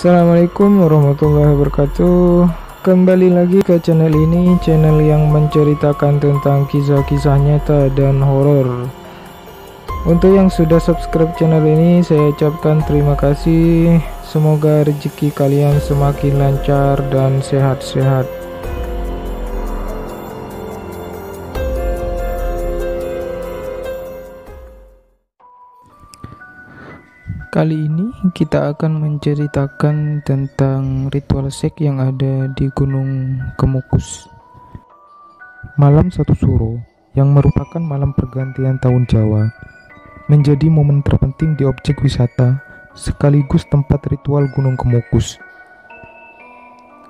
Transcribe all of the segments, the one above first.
Assalamualaikum warahmatullahi wabarakatuh. Kembali lagi ke channel ini, channel yang menceritakan tentang kisah-kisah nyata dan horor. Untuk yang sudah subscribe channel ini, saya ucapkan terima kasih. Semoga rezeki kalian semakin lancar dan sehat-sehat. Kali ini kita akan menceritakan tentang ritual seks yang ada di Gunung Kemukus. Malam Satu Suro, yang merupakan malam pergantian tahun Jawa, menjadi momen terpenting di objek wisata sekaligus tempat ritual Gunung Kemukus.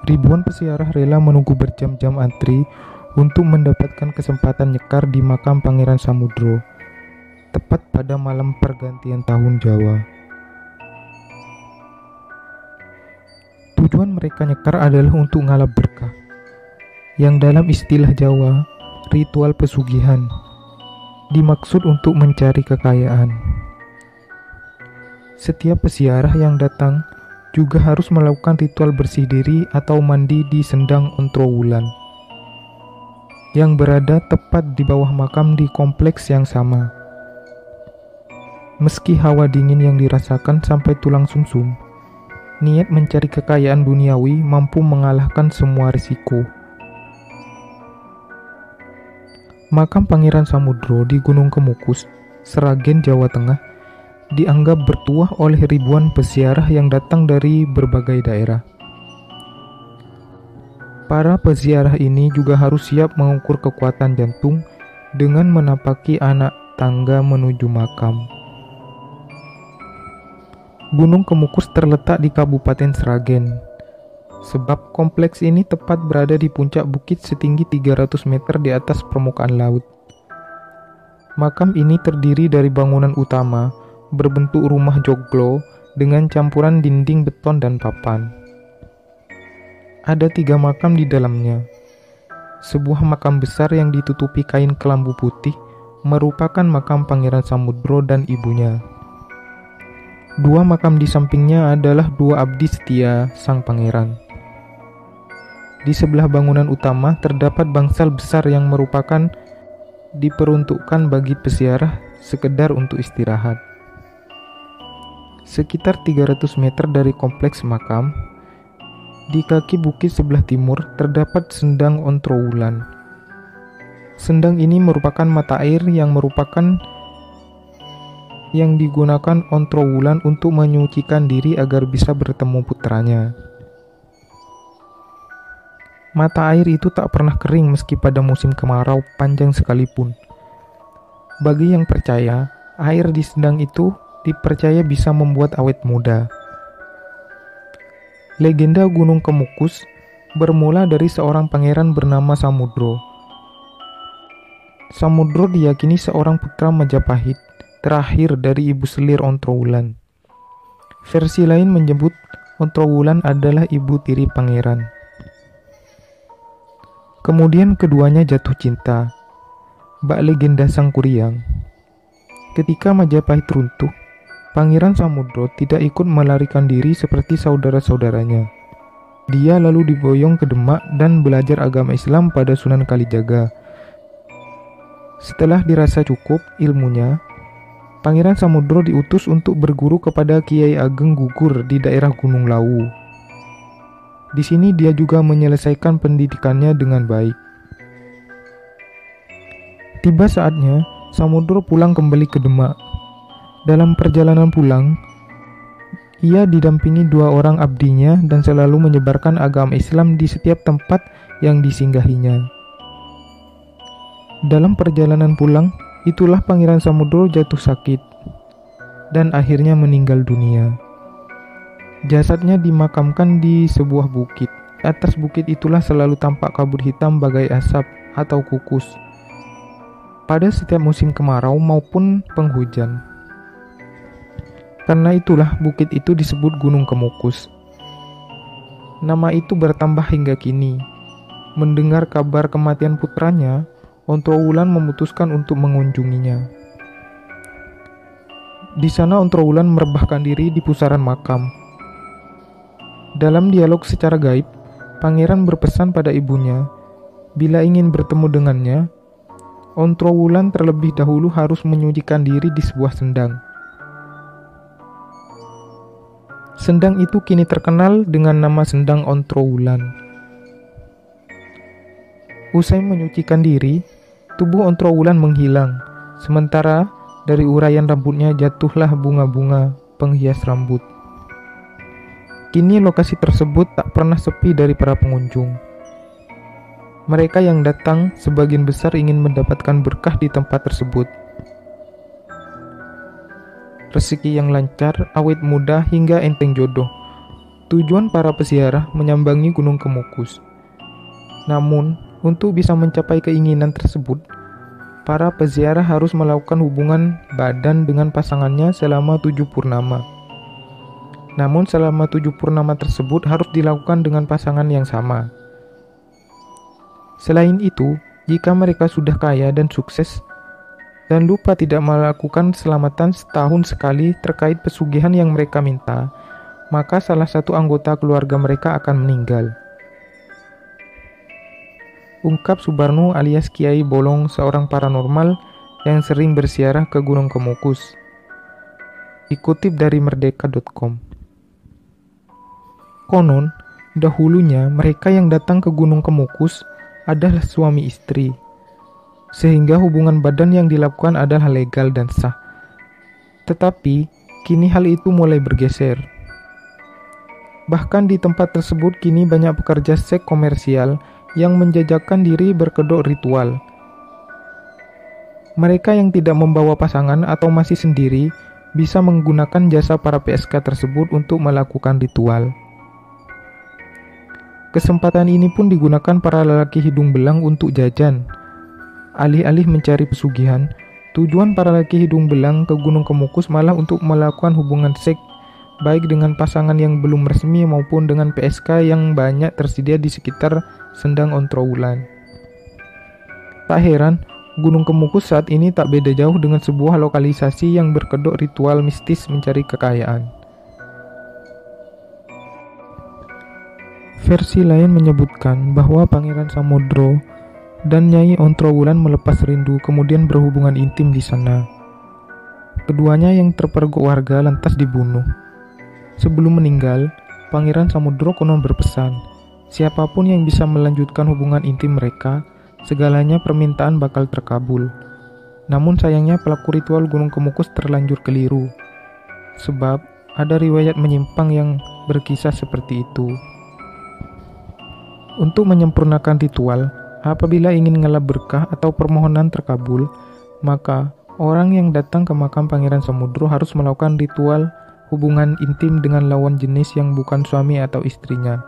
Ribuan peziarah rela menunggu berjam-jam antri untuk mendapatkan kesempatan nyekar di makam Pangeran Samudro, tepat pada malam pergantian tahun Jawa. Tujuan mereka nyekar adalah untuk ngalap berkah, yang dalam istilah Jawa, ritual pesugihan, dimaksud untuk mencari kekayaan. Setiap peziarah yang datang juga harus melakukan ritual bersih diri atau mandi di Sendang Ontrowulan, yang berada tepat di bawah makam di kompleks yang sama. Meski hawa dingin yang dirasakan sampai tulang sumsum, niat mencari kekayaan duniawi mampu mengalahkan semua risiko. Makam Pangeran Samudro di Gunung Kemukus, Sragen, Jawa Tengah, dianggap bertuah oleh ribuan peziarah yang datang dari berbagai daerah. Para peziarah ini juga harus siap mengukur kekuatan jantung dengan menapaki anak tangga menuju makam. Gunung Kemukus terletak di Kabupaten Sragen, sebab kompleks ini tepat berada di puncak bukit setinggi 300 meter di atas permukaan laut. Makam ini terdiri dari bangunan utama berbentuk rumah joglo dengan campuran dinding beton dan papan. Ada 3 makam di dalamnya. Sebuah makam besar yang ditutupi kain kelambu putih merupakan makam Pangeran Samudro dan ibunya. 2 makam di sampingnya adalah 2 abdi setia sang pangeran. Di sebelah bangunan utama terdapat bangsal besar yang merupakan diperuntukkan bagi peziarah sekedar untuk istirahat. Sekitar 300 meter dari kompleks makam, di kaki bukit sebelah timur terdapat Sendang Ontrowulan. Sendang ini merupakan mata air yang digunakan Ontrowulan untuk menyucikan diri agar bisa bertemu putranya. Mata air itu tak pernah kering meski pada musim kemarau panjang sekalipun. Bagi yang percaya, air di sendang itu dipercaya bisa membuat awet muda. Legenda Gunung Kemukus bermula dari seorang pangeran bernama Samudro. Samudro diyakini seorang putra Majapahit terakhir dari ibu selir Ontrowulan. Versi lain menyebut Ontrowulan adalah ibu tiri pangeran. Kemudian keduanya jatuh cinta. Bak legenda Sang Kuryang. Ketika Majapahit runtuh, Pangeran Samudro tidak ikut melarikan diri seperti saudara-saudaranya. Dia lalu diboyong ke Demak dan belajar agama Islam pada Sunan Kalijaga. Setelah dirasa cukup ilmunya, Pangeran Samudro diutus untuk berguru kepada Kiai Ageng Gugur di daerah Gunung Lawu. Di sini dia juga menyelesaikan pendidikannya dengan baik. Tiba saatnya, Samudro pulang kembali ke Demak. Dalam perjalanan pulang, ia didampingi 2 orang abdinya dan selalu menyebarkan agama Islam di setiap tempat yang disinggahinya. Dalam perjalanan pulang, itulah Pangeran Samudro jatuh sakit dan akhirnya meninggal dunia. Jasadnya dimakamkan di sebuah bukit. Atas bukit itulah selalu tampak kabut hitam bagai asap atau kukus pada setiap musim kemarau maupun penghujan. Karena itulah bukit itu disebut Gunung Kemukus. Nama itu bertambah hingga kini. Mendengar kabar kematian putranya, Ontrowulan memutuskan untuk mengunjunginya. Di sana Ontrowulan merebahkan diri di pusaran makam. Dalam dialog secara gaib, pangeran berpesan pada ibunya, bila ingin bertemu dengannya, Ontrowulan terlebih dahulu harus menyucikan diri di sebuah sendang. Sendang itu kini terkenal dengan nama Sendang Ontrowulan. Usai menyucikan diri, tubuh Ontrowulan menghilang, sementara dari uraian rambutnya jatuhlah bunga-bunga penghias rambut. Kini lokasi tersebut tak pernah sepi dari para pengunjung. Mereka yang datang sebagian besar ingin mendapatkan berkah di tempat tersebut. Rezeki yang lancar, awet muda, hingga enteng jodoh. Tujuan para peziarah menyambangi Gunung Kemukus. Namun, untuk bisa mencapai keinginan tersebut, para peziarah harus melakukan hubungan badan dengan pasangannya selama 7 purnama. Namun selama 7 purnama tersebut harus dilakukan dengan pasangan yang sama. Selain itu, jika mereka sudah kaya dan sukses, dan lupa tidak melakukan selamatan setahun sekali terkait pesugihan yang mereka minta, maka salah satu anggota keluarga mereka akan meninggal. Ungkap Subarno alias Kiai Bolong, seorang paranormal yang sering bersiarah ke Gunung Kemukus. Dikutip dari merdeka.com. Konon, dahulunya mereka yang datang ke Gunung Kemukus adalah suami istri, sehingga hubungan badan yang dilakukan adalah legal dan sah. Tetapi, kini hal itu mulai bergeser. Bahkan di tempat tersebut kini banyak pekerja seks komersial yang menjajakan diri berkedok ritual. Mereka yang tidak membawa pasangan atau masih sendiri bisa menggunakan jasa para PSK tersebut untuk melakukan ritual. Kesempatan ini pun digunakan para lelaki hidung belang untuk jajan. Alih-alih mencari pesugihan, tujuan para lelaki hidung belang ke Gunung Kemukus malah untuk melakukan hubungan seks, baik dengan pasangan yang belum resmi maupun dengan PSK yang banyak tersedia di sekitar Sendang Ontrowulan. Tak heran, Gunung Kemukus saat ini tak beda jauh dengan sebuah lokalisasi yang berkedok ritual mistis mencari kekayaan. Versi lain menyebutkan bahwa Pangeran Samudro dan Nyai Ontrowulan melepas rindu kemudian berhubungan intim di sana. Keduanya yang terpergok warga lantas dibunuh. Sebelum meninggal, Pangeran Samudro konon berpesan, siapapun yang bisa melanjutkan hubungan intim mereka, segalanya permintaan bakal terkabul. Namun sayangnya pelaku ritual Gunung Kemukus terlanjur keliru, sebab ada riwayat menyimpang yang berkisah seperti itu. Untuk menyempurnakan ritual, apabila ingin ngelap berkah atau permohonan terkabul, maka orang yang datang ke makam Pangeran Samudro harus melakukan ritual hubungan intim dengan lawan jenis yang bukan suami atau istrinya.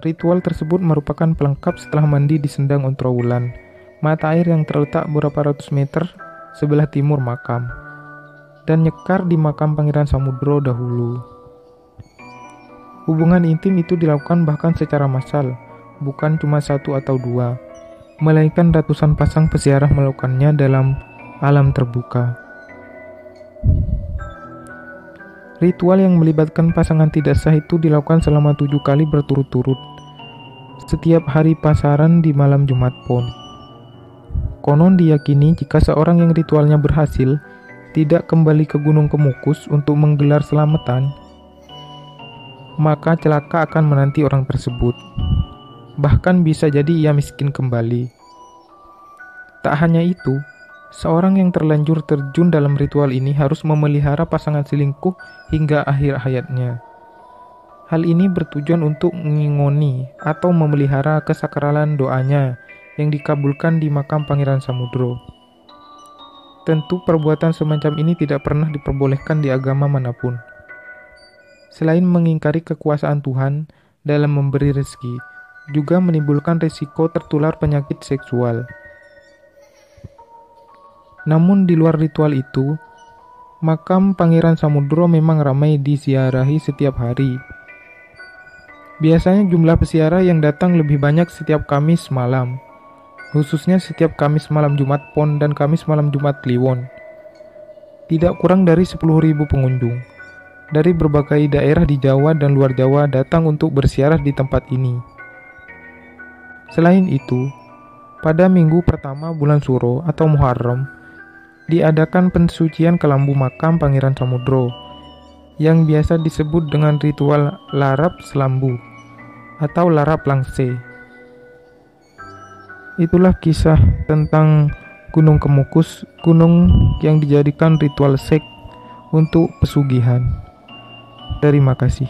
Ritual tersebut merupakan pelengkap setelah mandi di Sendang Ontrowulan, mata air yang terletak beberapa ratus meter sebelah timur makam, dan nyekar di makam Pangeran Samudro dahulu. Hubungan intim itu dilakukan bahkan secara massal, bukan cuma satu atau dua, melainkan ratusan pasang peziarah melakukannya dalam alam terbuka. Ritual yang melibatkan pasangan tidak sah itu dilakukan selama 7 kali berturut-turut, setiap hari pasaran di malam Jumat Pon. Konon diyakini jika seorang yang ritualnya berhasil tidak kembali ke Gunung Kemukus untuk menggelar selamatan, maka celaka akan menanti orang tersebut. Bahkan bisa jadi ia miskin kembali. Tak hanya itu, seorang yang terlanjur terjun dalam ritual ini harus memelihara pasangan selingkuh hingga akhir hayatnya. Hal ini bertujuan untuk mengingoni atau memelihara kesakralan doanya yang dikabulkan di makam Pangeran Samudro. Tentu perbuatan semacam ini tidak pernah diperbolehkan di agama manapun. Selain mengingkari kekuasaan Tuhan dalam memberi rezeki, juga menimbulkan risiko tertular penyakit seksual. Namun di luar ritual itu, makam Pangeran Samudro memang ramai diziarahi setiap hari. Biasanya jumlah peziarah yang datang lebih banyak setiap Kamis malam, khususnya setiap Kamis malam Jumat Pon dan Kamis malam Jumat Kliwon. Tidak kurang dari 10.000 pengunjung. dari berbagai daerah di Jawa dan luar Jawa datang untuk berziarah di tempat ini. Selain itu, pada minggu pertama bulan Suro atau Muharram, diadakan pensucian ke lambu makam Pangeran Samudro, yang biasa disebut dengan ritual larap selambu atau larap langse. Itulah kisah tentang Gunung Kemukus, gunung yang dijadikan ritual seks untuk pesugihan. Terima kasih.